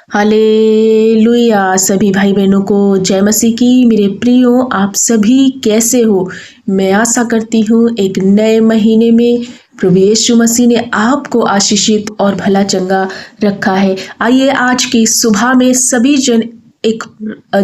Hallelujah. सभी भाई बहनों को जय मसीह की। मेरे प्रियो, आप सभी कैसे हो? मैं आशा करती हूँ एक नए महीने में प्रभु यीशु मसीह ने आपको आशीषित और भला चंगा रखा है। आइए आज की सुबह में सभी जन एक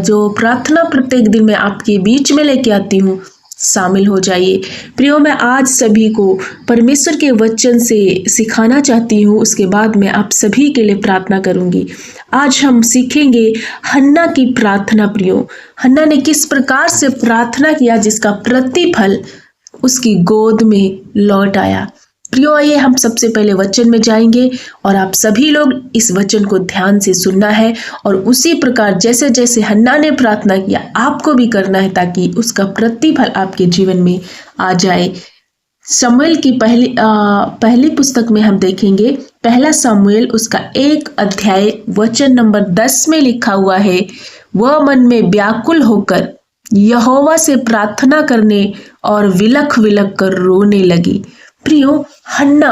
जो प्रार्थना प्रत्येक दिन मैं आपके बीच में लेके आती हूँ, शामिल हो जाइए। प्रियो, मैं आज सभी को परमेश्वर के वचन से सिखाना चाहती हूँ, उसके बाद मैं आप सभी के लिए प्रार्थना करूँगी। आज हम सीखेंगे हन्ना की प्रार्थना। प्रियो, हन्ना ने किस प्रकार से प्रार्थना किया जिसका प्रतिफल उसकी गोद में लौट आया। प्रियो, आइए हम सबसे पहले वचन में जाएंगे और आप सभी लोग इस वचन को ध्यान से सुनना है और उसी प्रकार जैसे जैसे हन्ना ने प्रार्थना किया आपको भी करना है, ताकि उसका प्रतिफल आपके जीवन में आ जाए। शमूएल की पहली पुस्तक में हम देखेंगे, पहला शमूएल उसका 1 अध्याय वचन नंबर 10 में लिखा हुआ है, वह मन में व्याकुल होकर यहोवा से प्रार्थना करने और विलख विलख कर रोने लगी। प्रियो, हन्ना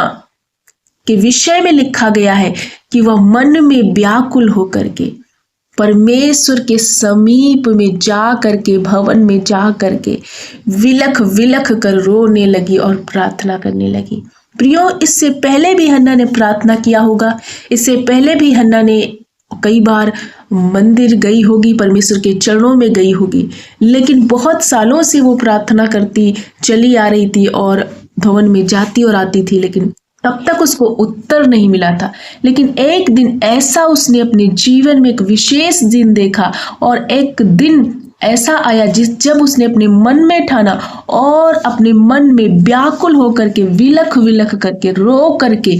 के विषय में लिखा गया है कि वह मन में व्याकुल होकर के परमेश्वर के समीप में जा करके, भवन में जा करके विलख विलख कर रोने लगी और प्रार्थना करने लगी। प्रियो, इससे पहले भी हन्ना ने प्रार्थना किया होगा। इससे पहले भी हन्ना ने कई बार मंदिर गई होगी, परमेश्वर के चरणों में गई होगी, लेकिन बहुत सालों से वो प्रार्थना करती चली आ रही थी और भवन में जाती और आती थी, लेकिन तब तक उसको उत्तर नहीं मिला था। लेकिन एक दिन ऐसा उसने अपने जीवन में एक विशेष दिन देखा और एक दिन ऐसा आया जब उसने अपने मन में ठाना और अपने मन में व्याकुल होकर के विलख विलख करके रो करके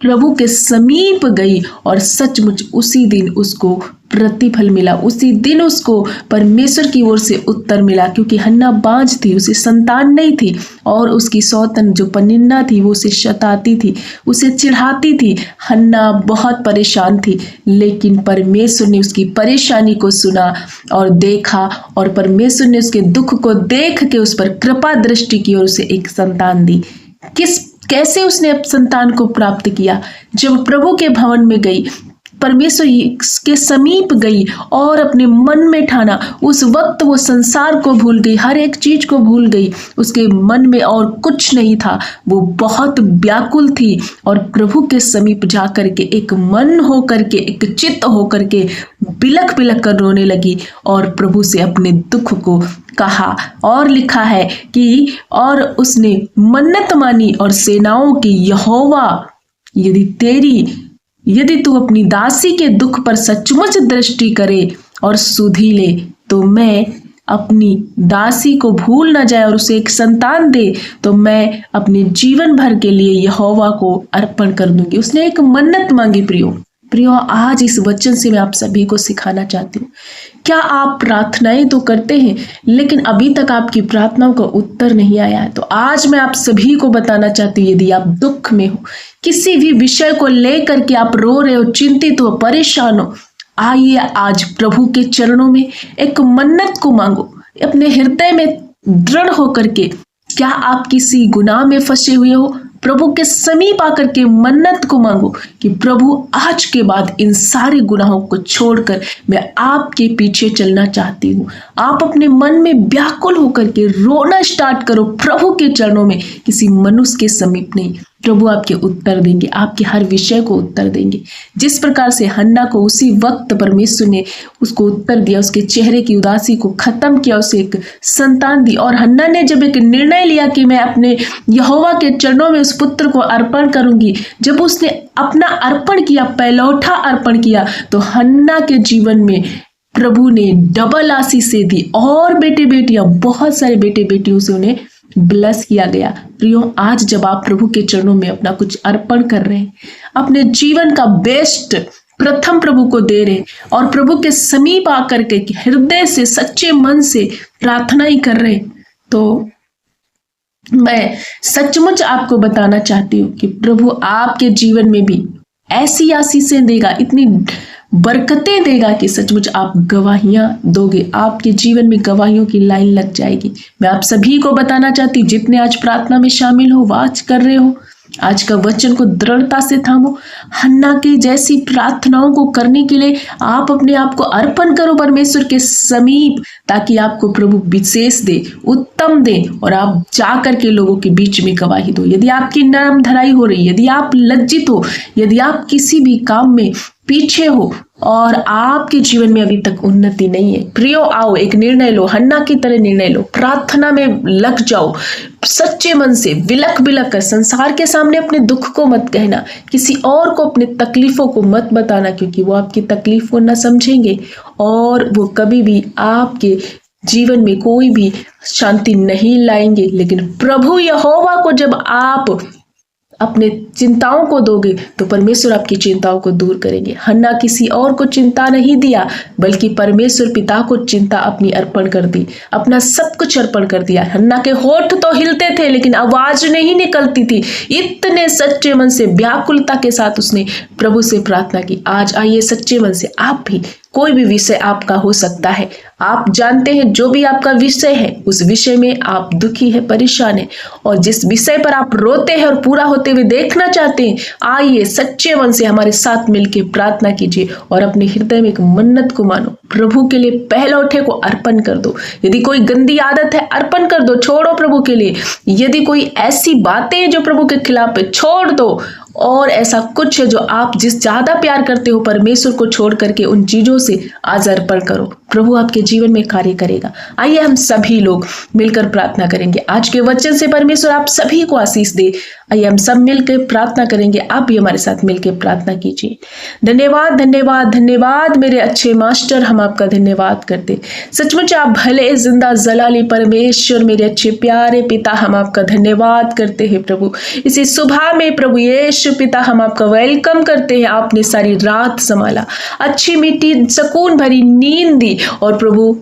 प्रभु के समीप गई और सचमुच उसी दिन उसको प्रतिफल मिला। उसी दिन उसको परमेश्वर की ओर से उत्तर मिला, क्योंकि हन्ना बांझ थी, उसे संतान नहीं थी और उसकी सौतन जो पनिन्ना थी वो उसे सताती थी, उसे चिढ़ाती थी। हन्ना बहुत परेशान थी, लेकिन परमेश्वर ने उसकी परेशानी को सुना और देखा और परमेश्वर ने उसके दुख को देख के उस पर कृपा दृष्टि की और उसे एक संतान दी। कैसे उसने संतान को प्राप्त किया? जब प्रभु के भवन में गई, परमेश्वर के समीप गई और अपने मन में ठाना, उस वक्त वो संसार को भूल गई, हर एक चीज को भूल गई। उसके मन में और कुछ नहीं था, वो बहुत व्याकुल थी और प्रभु के समीप जा करके एक मन हो करके, एक चित्त हो करके बिलख बिलख कर रोने लगी और प्रभु से अपने दुख को कहा। और लिखा है कि और उसने मन्नत मानी और सेनाओं की यहोवा, यदि तू अपनी दासी के दुख पर सचमुच दृष्टि करे और सुधी ले, तो मैं अपनी दासी को भूल न जाए और उसे एक संतान दे, तो मैं अपने जीवन भर के लिए यहोवा को अर्पण कर दूंगी। उसने एक मन्नत मांगी। प्रियो, आज इस वचन से मैं आप सभी को सिखाना चाहती हूँ। क्या आप प्रार्थनाएं तो करते हैं, लेकिन अभी तक आपकी प्रार्थनाओं का उत्तर नहीं आया है? तो आज मैं आप सभी को बताना चाहती हूँ, यदि आप दुख में हो, किसी भी विषय को लेकर के आप रो रहे हो, चिंतित हो, परेशान हो, आइए आज प्रभु के चरणों में एक मन्नत को मांगो, अपने हृदय में दृढ़ होकर के। क्या आप किसी गुनाह में फंसे हुए हो? प्रभु के समीप आकर के मन्नत को मांगो कि प्रभु, आज के बाद इन सारे गुनाहों को छोड़कर मैं आपके पीछे चलना चाहती हूँ। आप अपने मन में व्याकुल होकर के रोना स्टार्ट करो प्रभु के चरणों में, किसी मनुष्य के समीप नहीं। प्रभु आपके उत्तर देंगे, आपके हर विषय को उत्तर देंगे। जिस प्रकार से हन्ना को उसी वक्त परमेश्वर ने उसको उत्तर दिया, उसके चेहरे की उदासी को खत्म किया, उसे एक संतान दी। और हन्ना ने जब एक निर्णय लिया कि मैं अपने यहोवा के चरणों में उस पुत्र को अर्पण करूंगी, जब उसने अपना अर्पण किया, पहलौठा अर्पण किया, तो हन्ना के जीवन में प्रभु ने डबल आशीष दी और बेटे बेटियां, बहुत सारे बेटे बेटियों से उन्हें ब्लेस किया गया। प्रियो, आज जब आप प्रभु के चरणों में अपना कुछ अर्पण कर रहे हैं, अपने जीवन का बेस्ट प्रथम प्रभु को दे रहे और प्रभु के समीप आकर के हृदय से, सच्चे मन से प्रार्थना ही कर रहे, तो मैं सचमुच आपको बताना चाहती हूँ कि प्रभु आपके जीवन में भी ऐसी आशीषें देगा, इतनी बरकतें देगा कि सचमुच आप गवाहियां दोगे, आपके जीवन में गवाहियों की लाइन लग जाएगी। मैं आप सभी को बताना चाहती हूँ, जितने आज प्रार्थना में शामिल हो, वाच कर रहे हो, आज का वचन को दृढ़ता से थामो। हन्ना की जैसी प्रार्थनाओं को करने के लिए आप अपने आप को अर्पण करो परमेश्वर के समीप, ताकि आपको प्रभु विशेष दे, उत्तम दे, और आप जाकर के लोगों के बीच में गवाही दो। यदि आपकी नरम धराई हो रही, यदि आप लज्जित हो, यदि आप किसी भी काम में पीछे हो और आपके जीवन में अभी तक उन्नति नहीं है, प्रियो आओ, एक निर्णय लो, हन्ना की तरह निर्णय लो, प्रार्थना में लग जाओ, सच्चे मन से बिलक बिलक कर। संसार के सामने अपने दुख को मत कहना, किसी और को अपने तकलीफों को मत बताना, क्योंकि वो आपकी तकलीफ को ना समझेंगे और वो कभी भी आपके जीवन में कोई भी शांति नहीं लाएंगे। लेकिन प्रभु यहोवा को जब आप अपने चिंताओं को दोगे तो परमेश्वर आपकी चिंताओं को दूर करेंगे। हन्ना किसी और को चिंता नहीं दिया, बल्कि परमेश्वर पिता को चिंता अपनी अर्पण कर दी, अपना सब कुछ अर्पण कर दिया। हन्ना के होठ तो हिलते थे लेकिन आवाज नहीं निकलती थी। इतने सच्चे मन से, व्याकुलता के साथ उसने प्रभु से प्रार्थना की। आज आइए सच्चे मन से आप भी, कोई भी विषय आपका हो सकता है, आप जानते हैं जो भी आपका विषय है, उस विषय में आप दुखी है, परेशान है, और जिस विषय पर आप रोते हैं और पूरा होते हुए देखना चाहते हैं, आइए सच्चे मन से हमारे साथ मिलकर प्रार्थना कीजिए और अपने हृदय में एक मन्नत को मानो। प्रभु के लिए पहलौठे को अर्पण कर दो। यदि कोई गंदी आदत है, अर्पण कर दो, छोड़ो प्रभु के लिए। यदि कोई ऐसी बातें हैं जो प्रभु के खिलाफ है, छोड़ दो। और ऐसा कुछ है जो आप जिस ज्यादा प्यार करते हो, परमेश्वर को छोड़ करके उन चीजों से आज अर्पण करो। प्रभु आपके जीवन में कार्य करेगा। आइए हम सभी लोग मिलकर प्रार्थना करेंगे। आज के वचन से परमेश्वर आप सभी को आशीष दे। आइए हम सब मिलकर प्रार्थना करेंगे। आप भी हमारे साथ मिलकर प्रार्थना कीजिए। धन्यवाद, धन्यवाद, धन्यवाद मेरे अच्छे मास्टर, हम आपका धन्यवाद करते। सचमुच आप भले जिंदा जलाली परमेश्वर, मेरे अच्छे प्यारे पिता, हम आपका धन्यवाद करते हैं प्रभु। इसी सुबह में प्रभु यीशु पिता, हम आपका वेलकम करते हैं। आपने सारी रात संभाला, अच्छी मीठी सुकून भरी नींद दी, और प्रभु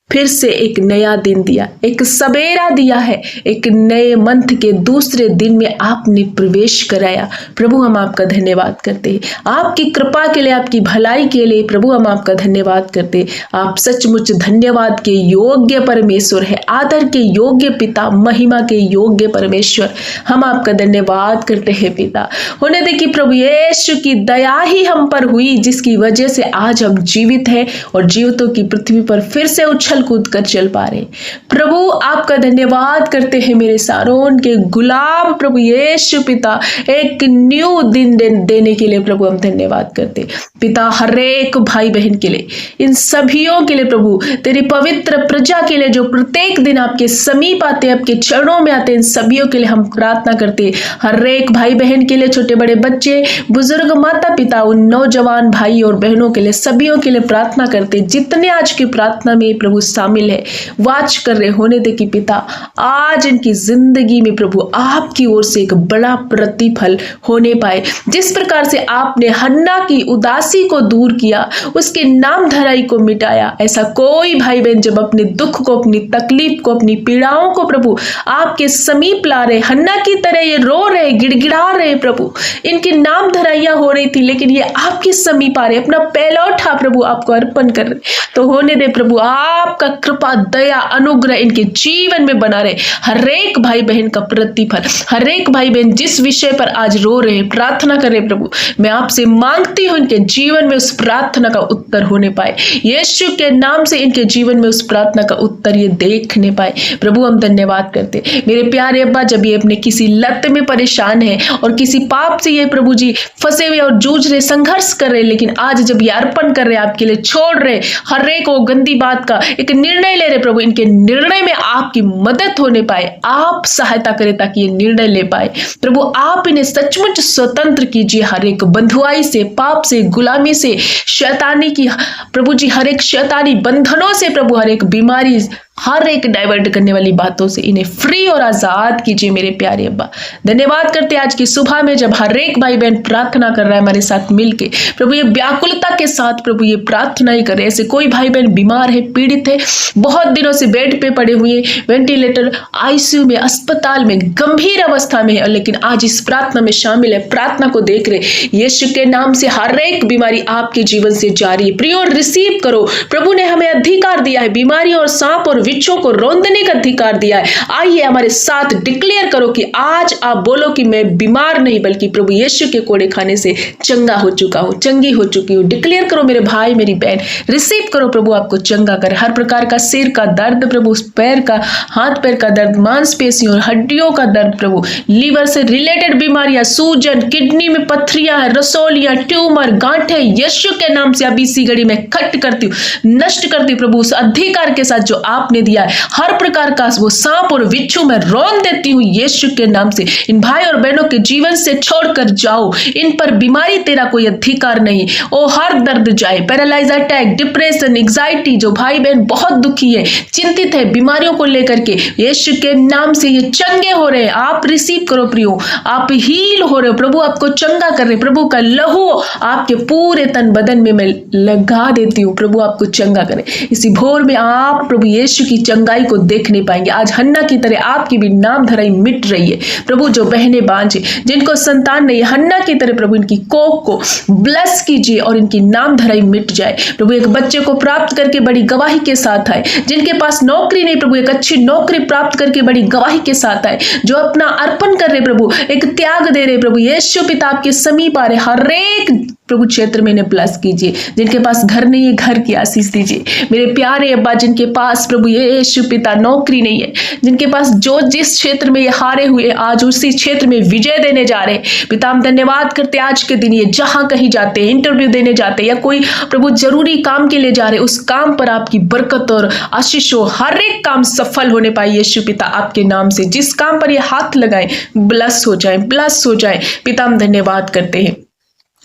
फिर से एक नया दिन दिया, एक सवेरा दिया है, एक नए मंथ के दूसरे दिन में आपने प्रवेश कराया। प्रभु हम आपका धन्यवाद करते हैं। आपकी कृपा के लिए, आपकी भलाई के लिए प्रभु हम आपका धन्यवाद करते हैं। आप सचमुच धन्यवाद के योग्य परमेश्वर है, आदर के योग्य पिता, महिमा के योग्य परमेश्वर, हम आपका धन्यवाद करते हैं पिता। होने दे कि प्रभु यीशु की दया ही हम पर हुई, जिसकी वजह से आज हम जीवित हैं और जीवितों की पृथ्वी पर फिर से उछल कूद कर चल पा रहे। प्रभु आपका धन्यवाद करते हैं मेरे सारोन के गुलाम प्रभु यीशु पिता, एक न्यू दिन देने के लिए प्रभु हम धन्यवाद करते पिता। हर एक भाई बहन के लिए, इन सभियों के लिए प्रभु, तेरी पवित्र प्रजा के लिए जो प्रत्येक दिन आपके समीप आते, आपके चरणों में आते, इन सभियों के लिए हम प्रार्थना करते। हर एक भाई बहन के लिए, छोटे बड़े बच्चे, बुजुर्ग, माता पिता, उन नौजवान भाई और बहनों के लिए, सभियों के लिए प्रार्थना करते, जितने आज की प्रार्थना में प्रभु शामिल है, वाच कर रहे। होने दे कि पिता आज इनकी जिंदगी में प्रभु आपकी ओर से एक बड़ा प्रतिफल होने पाए। जिस प्रकार से आपने हन्ना की उदासी को दूर किया, उसके नाम धराई को मिटाया, ऐसा कोई भाई बहन जब अपने दुख को, अपनी तकलीफ को, अपनी पीड़ाओं को प्रभु आपके समीप ला रहे, हन्ना की तरह ये रो रहे, गिड़गिड़ा रहे प्रभु, इनकी नाम धराइयां हो रही थी लेकिन ये आपके समीप आ रहे, अपना पहलौठा प्रभु आपको अर्पण कर रहे। तो होने दे प्रभु आपका कृपा, दया, अनुग्रह इनके जीवन में बना रहे। हर एक भाई बहन का प्रतिफल, हर एक भाई बहन जिस विषय पर आज रो रहे, प्रार्थना कर रहे प्रभु, मैं आपसे मांगती हूं इनके जीवन में उस प्रार्थना का उत्तर होने पाए। यीशु के नाम से इनके जीवन में उस प्रार्थना का उत्तर ये देखने पाए। प्रभु हम धन्यवाद करते। मेरे प्यारे अब्बा, जब ये अपने किसी लत में परेशान है और किसी पाप से ये प्रभु जी फंसे हुए और जूझ रहे, संघर्ष कर रहे, लेकिन आज जब ये अर्पण कर रहे, आपके लिए छोड़ रहे, हर एक वो गंदी बात का एक निर्णय ले रहे प्रभु, इनके निर्णय में आपकी मदद होने पाए, आप सहायता करें ताकि ये निर्णय ले पाए। प्रभु आप इन्हें सचमुच स्वतंत्र कीजिए हर एक बंधुआई से, पाप से, गुलामी से, शैतानी की प्रभु जी, हर एक शैतानी बंधनों से प्रभु, हर एक बीमारी, हर एक डाइवर्ट करने वाली बातों से इन्हें फ्री और आजाद कीजिए मेरे प्यारे अब्बा। धन्यवाद करते आज की सुबह में जब हर एक भाई बहन प्रार्थना कर रहा है हमारे साथ मिलके, प्रभु ये व्याकुलता के साथ प्रभु ये प्रार्थना ही करे। ऐसे कोई भाई बहन बीमार है, पीड़ित है, बहुत दिनों से बेड पे पड़े हुए, वेंटिलेटर, आईसीयू में, अस्पताल में, गंभीर अवस्था में है, लेकिन आज इस प्रार्थना में शामिल है, प्रार्थना को देख रहे, यीशु के नाम से हर एक बीमारी आपके जीवन से जारी है। प्रियो रिसीव करो, प्रभु ने हमें अधिकार दिया है बीमारी और सांप और विच्छों को रौंदने का अधिकार दिया है। आइए हमारे साथ डिक्लेयर करो कि आज आप बोलो कि मैं बीमार नहीं बल्कि प्रभु यीशु के कोड़े खाने से चंगा हो चुका हूं, चंगी हो चुकी हूं। डिक्लेयर करो मेरे भाई मेरी बहन, रिसीव करो, प्रभु आपको चंगा करे। हर प्रकार का सिर का दर्द प्रभु, पैर का, हाथ पैर का दर्द, मांसपेशियों हड्डियों का दर्द प्रभु, लीवर से रिलेटेड बीमारियां, सूजन, किडनी में पथरियां, रसोलियां, ट्यूमर, गांठे, यीशु के नाम से अभी इसी घड़ी में कट करती हूँ, नष्ट करती हूँ प्रभु। उस अधिकार के साथ जो आपने दिया है, हर प्रकार का वो सांप और बिच्छू में रौंद देती हूँ यीशु के नाम से। इन भाई और बहनों के जीवन से छोड़कर जाओ, इन पर बीमारी तेरा कोई अधिकार नहीं। ओ हर दर्द जाए, पैरालाइज, अटैक, डिप्रेशन, एंग्जाइटी, जो भाई बहन बहुत दुखी है, चिंतित है बीमारियों को लेकर के, यीशु के नाम से ये चंगे हो रहे हैं। आप रिसीव करो प्रियो, आप हील हो रहे हो, प्रभु आपको चंगा कर रहे। प्रभु का लहू आपके पूरे तन बदन में मैं लगा देती हूँ, प्रभु आपको चंगा करे। इसी भोर में आप प्रभु यीशु की चंगाई को देख नहीं पाएंगे। आज हन्ना की तरह आपकी भी नाम धराई मिट रही है प्रभु। जो बहनें बांझे, जिनको संतान नहीं, हन्ना की तरह प्रभु इनकी कोख को ब्लेस कीजिए और इनकी नाम धराई मिट जाए प्रभु। एक बच्चे को प्राप्त करके बड़ी गवाही के साथ आए, जिनके पास नौकरी नहीं प्रभु एक अच्छी नौकरी प्राप्त करके बड़ी गवाही के साथ आए, जो अपना अर्पण कर रहे प्रभु, एक त्याग दे रहे प्रभु। यीशु पिता आपके समीप आ रहे, हर एक प्रभु क्षेत्र में इन्हें ब्लेस कीजिए। जिनके पास घर नहीं है, घर की आशीष दीजिए मेरे प्यारे अब्बा। जिनके पास प्रभु यीशु पिता नौकरी नहीं है, जिनके पास जो जिस क्षेत्र में ये हारे हुए, आज उसी क्षेत्र में विजय देने जा रहे पिता, हम धन्यवाद करते आज के दिन। ये जहां कहीं जाते हैं, इंटरव्यू देने जाते हैं या कोई प्रभु जरूरी काम के लिए जा रहे, उस काम पर आपकी बरकत और आशीष हो, हर एक काम सफल होने पाए यीशु पिता आपके नाम से। जिस काम पर ये हाथ लगाए ब्लेस हो जाए, ब्लेस हो जाए पिता, हम धन्यवाद करते हैं।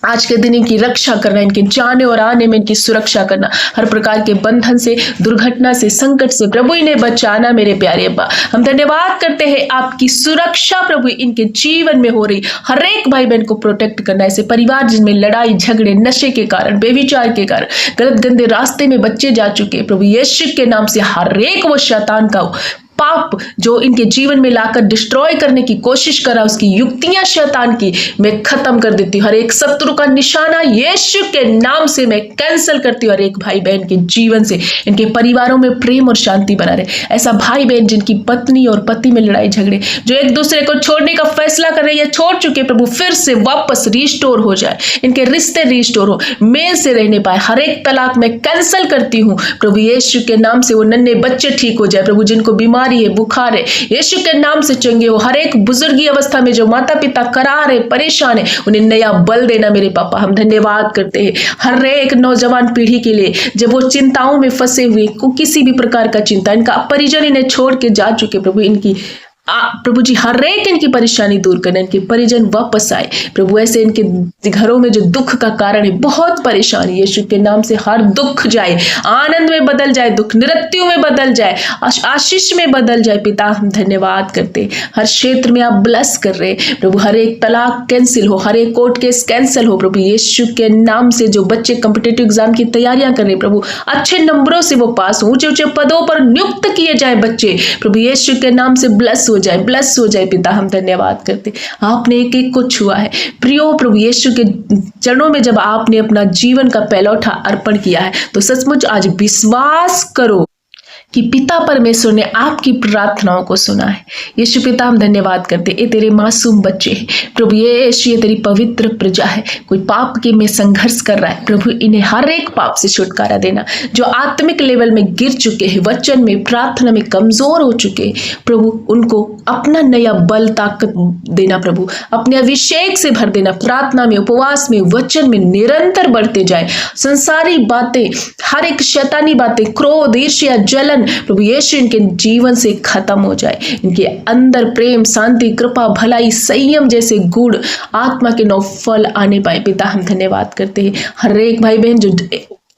आज के दिन इनकी रक्षा करना, इनके जाने और आने में इनकी सुरक्षा करना, हर प्रकार के बंधन से, दुर्घटना से, संकट से प्रभु इन्हें बचाना मेरे प्यारे अब्बा। हम धन्यवाद करते हैं आपकी सुरक्षा प्रभु इनके जीवन में हो रही, हर एक भाई बहन को प्रोटेक्ट करना। ऐसे परिवार जिनमें लड़ाई झगड़े, नशे के कारण, बेविचार के कारण, गलत गंदे रास्ते में बच्चे जा चुके प्रभु यीशु के नाम से, हर एक वो शैतान का पाप जो इनके जीवन में लाकर डिस्ट्रॉय करने की कोशिश करा, उसकी युक्तियां शैतान की मैं खत्म कर देती हूँ। हर एक शत्रु का निशाना यीशु के नाम से मैं कैंसिल करती हूँ। हर एक भाई बहन के जीवन से, इनके परिवारों में प्रेम और शांति बना रहे। ऐसा भाई बहन जिनकी पत्नी और पति में लड़ाई झगड़े, जो एक दूसरे को छोड़ने का फैसला कर रहे हैं या छोड़ चुके प्रभु, फिर से वापस रिस्टोर हो जाए, इनके रिश्ते रिस्टोर हो, मेल से रहने पाए। हर एक तलाक मैं कैंसिल करती हूँ प्रभु यीशु के नाम से। वो नन्हे बच्चे ठीक हो जाए प्रभु, जिनको बीमारी है, बुखार है, यीशु के नाम से चंगे हो। हर एक बुजुर्गी अवस्था में जो माता पिता करार है, परेशान है, उन्हें नया बल देना मेरे पापा। हम धन्यवाद करते हैं हर एक नौजवान पीढ़ी के लिए, जब वो चिंताओं में फंसे हुए, किसी भी प्रकार का चिंता, इनका परिजन इन्हें छोड़ के जा चुके प्रभु, इनकी प्रभु जी हर एक इनकी परेशानी दूर करना, इनके परिजन वापस आए प्रभु। ऐसे इनके घरों में जो दुख का कारण है, बहुत परेशानी, यीशु के नाम से हर दुख जाए, आनंद में बदल जाए, दुख नृत्यु में बदल जाए, आशीष में बदल जाए पिता। हम धन्यवाद करते, हर क्षेत्र में आप ब्लेस कर रहे प्रभु। हर एक तलाक कैंसिल हो, हर एक कोर्ट केस कैंसिल हो प्रभु यीशु के नाम से। जो बच्चे कॉम्पिटिटिव एग्जाम की तैयारियां कर रहे प्रभु, अच्छे नंबरों से वो पास हो, ऊंचे ऊंचे पदों पर नियुक्त किए जाए बच्चे प्रभु यीशु के नाम से। ब्लेस हो जाए, ब्लेस हो जाए पिता। हम धन्यवाद करते, आपने एक एक को छुआ है प्रियो प्रभु यीशु के चरणों में। जब आपने अपना जीवन का पहलौठा अर्पण किया है, तो सचमुच आज विश्वास करो कि पिता परमेश्वर ने आपकी प्रार्थनाओं को सुना है। यीशु पिता हम धन्यवाद करते, ये तेरे मासूम बच्चे हैं प्रभु यीशु, ये तेरी पवित्र प्रजा है। कोई पाप के में संघर्ष कर रहा है प्रभु, इन्हें हर एक पाप से छुटकारा देना। जो आत्मिक लेवल में गिर चुके हैं, वचन में, प्रार्थना में कमजोर हो चुके प्रभु, उनको अपना नया बल ताकत देना प्रभु, अपने अभिषेक से भर देना। प्रार्थना में, उपवास में, वचन में निरंतर बढ़ते जाए। संसारी बातें, हर एक शैतानी बातें, क्रोध, ईर्ष्या, जलन प्रभु यीशु इनके जीवन से खत्म हो जाए। इनके अंदर प्रेम, शांति, कृपा, भलाई, संयम जैसे गुण, आत्मा के 9 फल आने पाए पिता। हम धन्यवाद करते हैं हर एक भाई बहन जो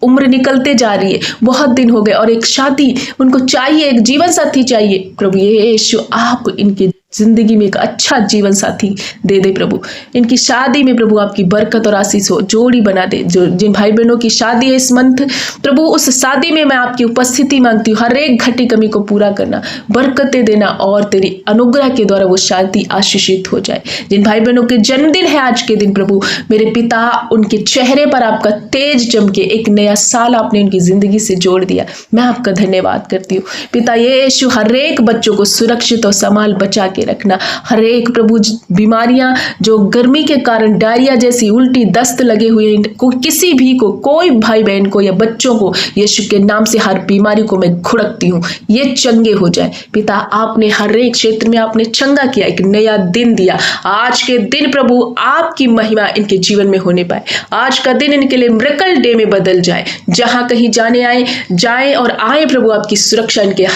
उम्र निकलते जा रही है, बहुत दिन हो गए और एक शादी उनको चाहिए, एक जीवन साथी चाहिए प्रभु यीशु, आप इनके जिंदगी में एक अच्छा जीवन साथी दे दे प्रभु। इनकी शादी में प्रभु आपकी बरकत और आशीष हो, जोड़ी बना दे। जो जिन भाई बहनों की शादी है इस मंथ प्रभु, उस शादी में मैं आपकी उपस्थिति मांगती हूँ। हर एक घटी कमी को पूरा करना, बरकतें देना और तेरी अनुग्रह के द्वारा वो शादी आशीषित हो जाए। जिन भाई बहनों के जन्मदिन है आज के दिन प्रभु, मेरे पिता उनके चेहरे पर आपका तेज चमके, एक नया साल आपने उनकी जिंदगी से जोड़ दिया। मैं आपका धन्यवाद करती हूँ पिता यीशु। हर एक बच्चों को सुरक्षित और संभाल बचा के रखना। हर एक प्रभु बीमारियां जो गर्मी के कारण डायरिया जैसी उल्टी दस्त लगे हुए को किसी भी को, कोई भाई बहन को या बच्चों को यीशु के नाम से हर बीमारी को मैं घुड़कती हूँ, ये चंगे हो जाए। पिता आपने हर एक क्षेत्र में आपने चंगा किया, एक नया दिन दिया। आज के दिन प्रभु आपकी महिमा इनके जीवन में होने पाए। आज का दिन इनके लिए मिरेकल डे में बदल जाए। जहां कहीं जाए और आए प्रभु आपकी सुरक्षा इनके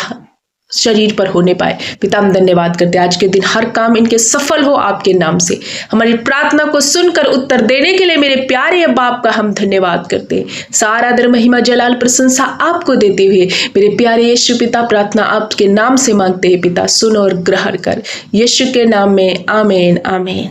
शरीर पर होने पाए। पिता हम धन्यवाद करते हैं, आज के दिन हर काम इनके सफल हो आपके नाम से। हमारी प्रार्थना को सुनकर उत्तर देने के लिए मेरे प्यारे बाप का हम धन्यवाद करते हैं। सारा आदर महिमा जलाल प्रशंसा आपको देते हुए मेरे प्यारे यीशु पिता प्रार्थना आपके नाम से मांगते हैं। पिता सुन और ग्रहण कर, यीशु के नाम में आमीन आमीन।